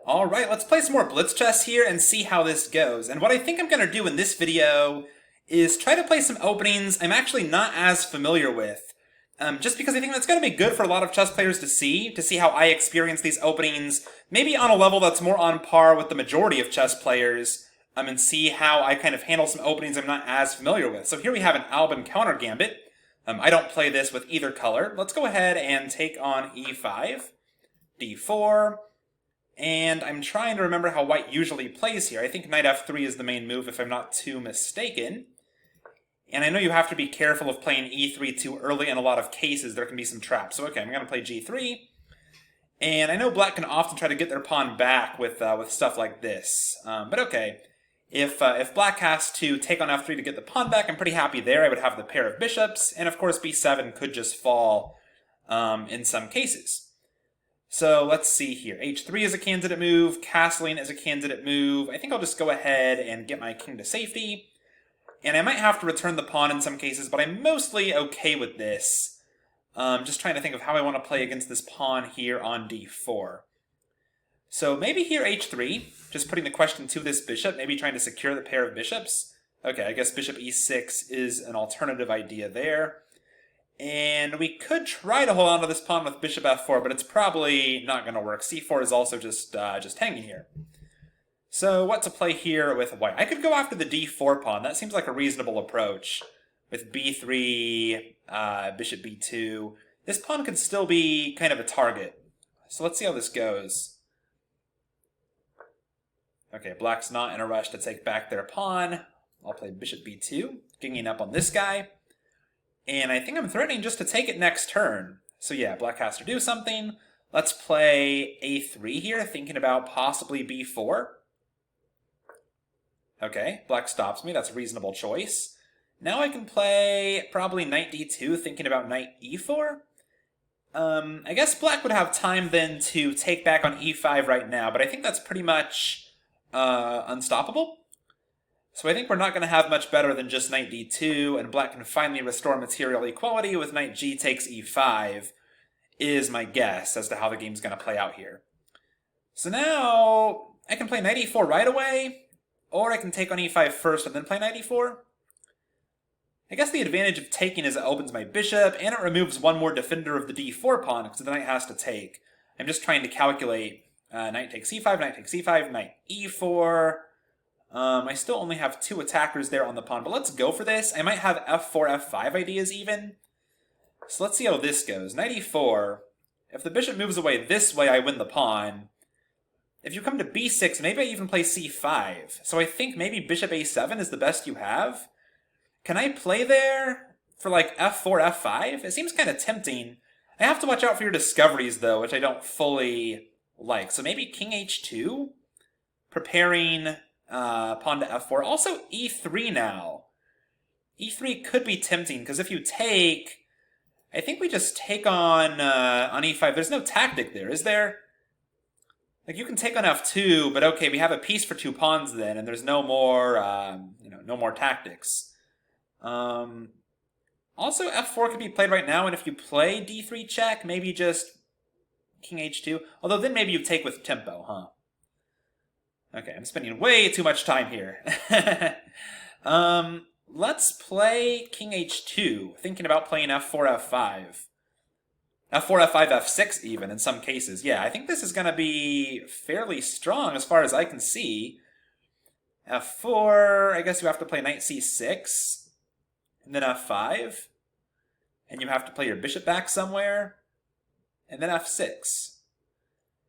All right, let's play some more Blitz chess here and see how this goes. And what I think I'm going to do in this video is try to play some openings I'm actually not as familiar with. Just because I think that's going to be good for a lot of chess players to see how I experience these openings, maybe on a level that's more on par with the majority of chess players, and see how I kind of handle some openings I'm not as familiar with. So here we have an Albin counter gambit. I don't play this with either color. Let's go ahead and take on e5, d4, and I'm trying to remember how white usually plays here. I think knight f3 is the main move if I'm not too mistaken. And I know you have to be careful of playing e3 too early in a lot of cases. There can be some traps. So okay, I'm going to play g3. And I know black can often try to get their pawn back with stuff like this. But okay, if black has to take on f3 to get the pawn back, I'm pretty happy there. I would have the pair of bishops. And of course b7 could just fall in some cases. So let's see here. h3 is a candidate move. Castling is a candidate move. I think I'll just go ahead and get my king to safety. And I might have to return the pawn in some cases, but I'm mostly okay with this. Just trying to think of how I want to play against this pawn here on d4. So maybe here h3, just putting the question to this bishop, maybe trying to secure the pair of bishops. Okay, I guess bishop e6 is an alternative idea there. And we could try to hold on to this pawn with bishop f4, but it's probably not going to work. c4 is also just hanging here. So what to play here with white? I could go after the d4 pawn. That seems like a reasonable approach. With b3, bishop b2. This pawn could still be kind of a target. So let's see how this goes. Okay, black's not in a rush to take back their pawn. I'll play bishop b2, ganging up on this guy. And I think I'm threatening just to take it next turn. So yeah, black has to do something. Let's play a3 here, thinking about possibly b4. Okay, black stops me. That's a reasonable choice. Now I can play probably knight d2, thinking about knight e4. I guess black would have time then to take back on e5 right now, but I think that's pretty much unstoppable. So I think we're not going to have much better than just knight d2, and black can finally restore material equality with knight g takes e5, is my guess as to how the game's going to play out here. So now I can play knight e4 right away, or I can take on e5 first and then play knight e4. I guess the advantage of taking is it opens my bishop, and it removes one more defender of the d4 pawn, because the knight has to take. I'm just trying to calculate knight takes e5, knight takes e5, knight e4... I still only have two attackers there on the pawn, but let's go for this. I might have f4, f5 ideas even. So let's see how this goes. Knight e4. If the bishop moves away this way, I win the pawn. If you come to b6, maybe I even play c5. So I think maybe bishop a7 is the best you have. Can I play there for like f4, f5? It seems kind of tempting. I have to watch out for your discoveries, though, which I don't fully like. So maybe king h2? Preparing... pawn to f4. Also e3 now. e3 could be tempting, because if you take... I think we just take on e5. There's no tactic there, is there? Like, you can take on f2, but okay, we have a piece for two pawns then, and there's no more, no more tactics. Also, f4 could be played right now, and if you play d3 check, maybe just king h2. Although then maybe you take with tempo, huh? Okay, I'm spending way too much time here. Let's play king h2, thinking about playing f4, f5. f4, f5, f6 even, in some cases. Yeah, I think this is going to be fairly strong as far as I can see. f4, I guess you have to play knight c6, and then f5. And you have to play your bishop back somewhere, and then f6.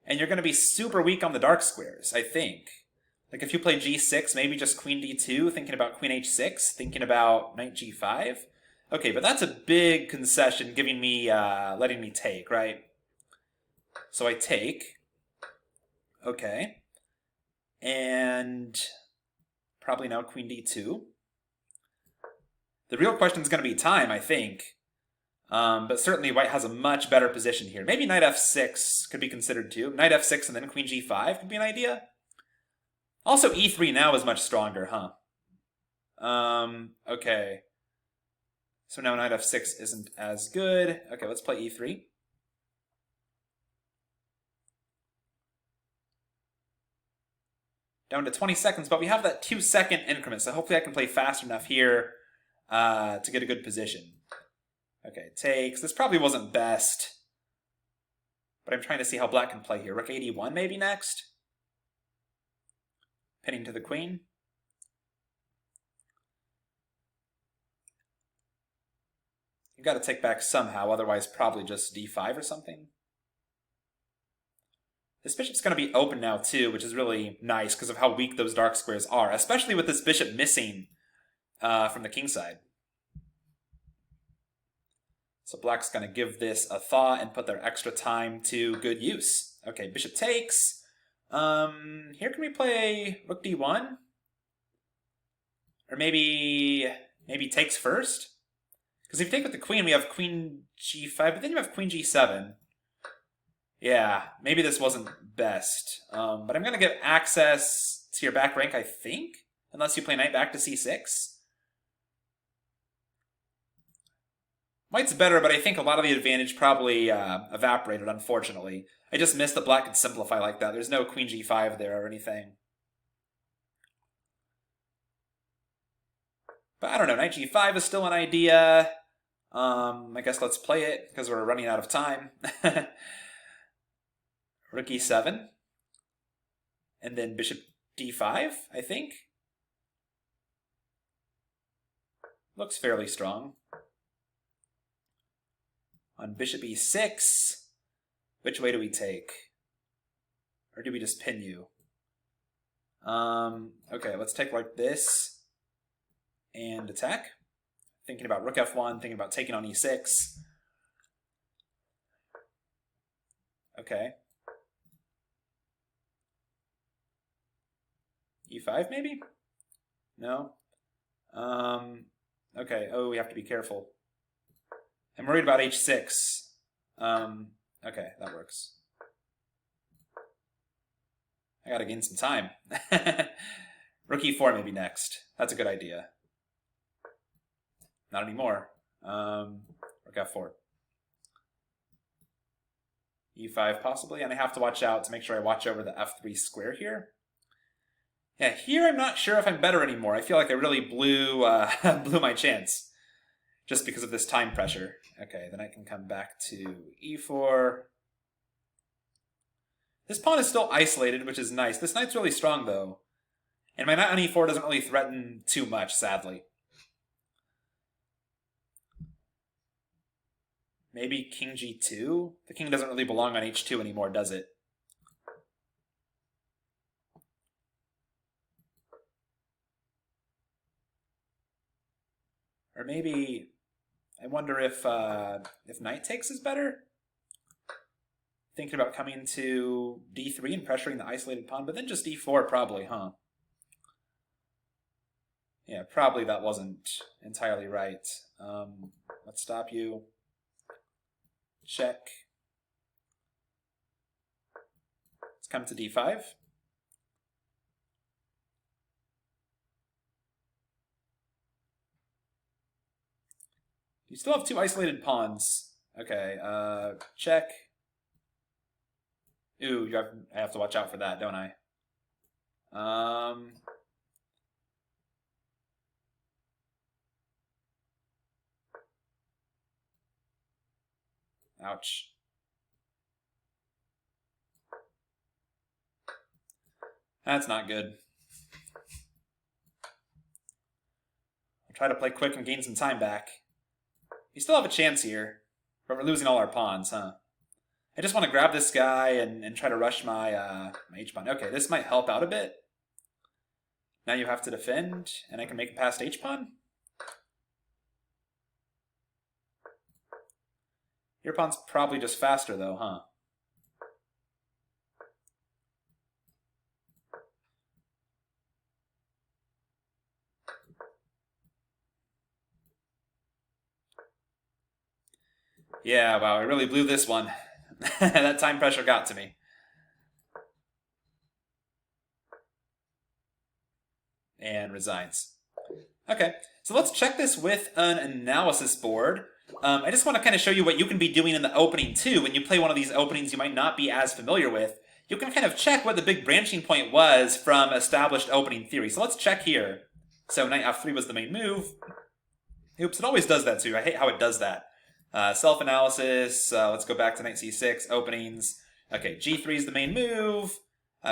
And you're going to be super weak on the dark squares, I think. Like if you play g6, maybe just queen d2, thinking about queen h6, thinking about knight g5. Okay, but that's a big concession giving me, letting me take, right? So I take. Okay. And probably now queen d2. The real question is going to be time, I think. But certainly white has a much better position here. Maybe knight f6 could be considered too. Knight f6 and then queen g5 could be an idea. Also e3 now is much stronger, huh? Okay. So now knight f6 isn't as good. Okay, let's play e3. down to 20 seconds, but we have that 2-second increment, so hopefully I can play fast enough here to get a good position. Okay, takes. This probably wasn't best, but I'm trying to see how black can play here. Rook 81 maybe next? Pinning to the queen. You've got to take back somehow, otherwise probably just d5 or something. This bishop's going to be open now too, which is really nice because of how weak those dark squares are, especially with this bishop missing from the king side. So black's going to give this a thought and put their extra time to good use. Okay, bishop takes. Here can we play rook d1? Or maybe takes first? Because if you take with the queen, we have queen g5, but then you have queen g7. Yeah, maybe this wasn't best. But I'm going to get access to your back rank, I think. Unless you play knight back to c6. White's better, but I think a lot of the advantage probably evaporated, unfortunately. I just missed that black could simplify like that. There's no queen g5 there or anything. But I don't know, knight g5 is still an idea. I guess let's play it, because we're running out of time. Rook e7. And then bishop d5, I think. Looks fairly strong. On bishop e6, which way do we take? Or do we just pin you? Okay, let's take like this and attack. Thinking about rook f1, thinking about taking on e6. Okay. e5 maybe? No? Okay, oh, we have to be careful. I'm worried about h6. Okay, that works. I gotta gain some time. Rook e4 maybe next. That's a good idea. Not anymore. Rook f4. e5 possibly, and I have to watch out to make sure I watch over the f3 square here. Yeah, here I'm not sure if I'm better anymore. I feel like I really blew blew my chance. Just because of this time pressure. Okay, then I can come back to e4. This pawn is still isolated, which is nice. This knight's really strong, though. And my knight on e4 doesn't really threaten too much, sadly. Maybe king g2? The king doesn't really belong on h2 anymore, does it? Or maybe... I wonder if knight takes is better? Thinking about coming to d3 and pressuring the isolated pawn, but then just d4 probably, huh? Yeah, probably that wasn't entirely right. Let's stop you. Check. Let's come to d5. You still have two isolated pawns. Okay, check. Ooh, I have to watch out for that, don't I? Ouch. That's not good. I'll try to play quick and gain some time back. We still have a chance here, but we're losing all our pawns, huh? I just want to grab this guy and try to rush my, my h-pawn. Okay, this might help out a bit. Now you have to defend, and I can make it past h-pawn? Your pawn's probably just faster, though, huh? Yeah, wow, I really blew this one. That time pressure got to me. And resigns. Okay, so let's check this with an analysis board. I just want to kind of show you what you can be doing in the opening too. When you play one of these openings you might not be as familiar with, you can kind of check what the big branching point was from established opening theory. So let's check here. So knight f3 was the main move. Oops, it always does that too. I hate how it does that. Self-analysis, let's go back to knight c6, openings. Okay, g3 is the main move.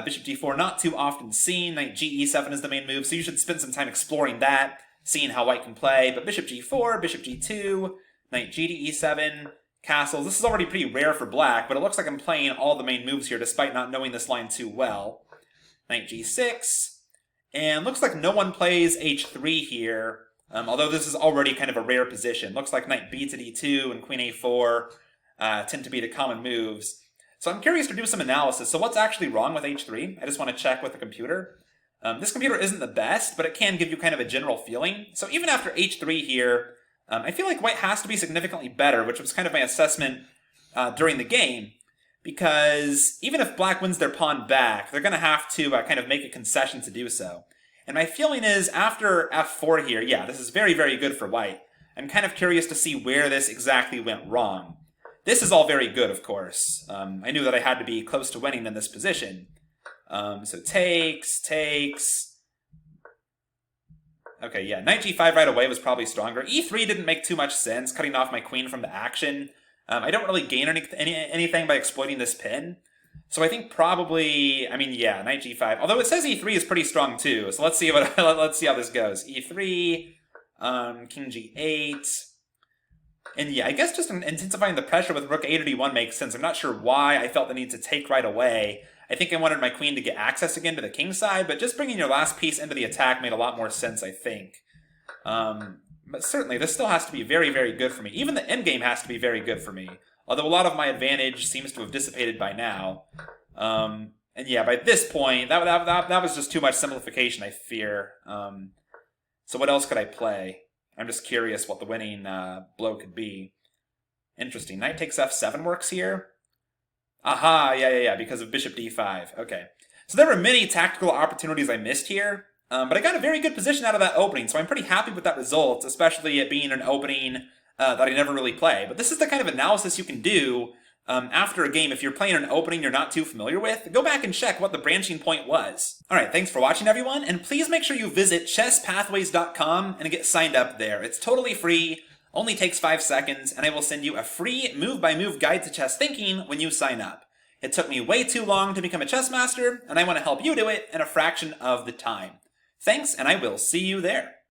Bishop d4, not too often seen. Knight ge7 is the main move, so you should spend some time exploring that, seeing how white can play. But bishop g4, bishop g2, knight g to e7, castles. This is already pretty rare for black, but it looks like I'm playing all the main moves here despite not knowing this line too well. Knight g6, and looks like no one plays h3 here, although this is already kind of a rare position. Looks like knight b to d2 and queen a4 tend to be the common moves. So I'm curious to do some analysis. So what's actually wrong with h3? I just want to check with the computer. This computer isn't the best, but it can give you kind of a general feeling. So even after h3 here, I feel like white has to be significantly better, which was kind of my assessment during the game, because even if black wins their pawn back, they're going to have to kind of make a concession to do so. And my feeling is after f4 here, yeah, this is very, very good for white. I'm kind of curious to see where this exactly went wrong. This is all very good, of course. I knew that I had to be close to winning in this position. So takes. Okay, yeah, knight g5 right away was probably stronger. e3 didn't make too much sense, cutting off my queen from the action. I don't really gain anything by exploiting this pin. So I think probably, I mean, yeah, knight g5. Although it says e3 is pretty strong too. So let's see let's see how this goes. e3, king g8. And yeah, I guess just intensifying the pressure with rook a to d1 makes sense. I'm not sure why I felt the need to take right away. I think I wanted my queen to get access again to the king side, but just bringing your last piece into the attack made a lot more sense, I think. But certainly, this still has to be very, very good for me. Even the endgame has to be very good for me. Although a lot of my advantage seems to have dissipated by now. And yeah, by this point, that was just too much simplification, I fear. So what else could I play? I'm just curious what the winning blow could be. Interesting. Knight takes f7 works here. Aha, yeah, because of bishop d5. Okay. So there were many tactical opportunities I missed here, but I got a very good position out of that opening, so I'm pretty happy with that result, especially it being an opening that I never really play. But this is the kind of analysis you can do after a game. If you're playing an opening you're not too familiar with, go back and check what the branching point was. Alright, thanks for watching everyone, and please make sure you visit chesspathways.com and get signed up there. It's totally free, only takes 5 seconds, and I will send you a free move-by-move guide to chess thinking when you sign up. It took me way too long to become a chess master, and I want to help you do it in a fraction of the time. Thanks, and I will see you there.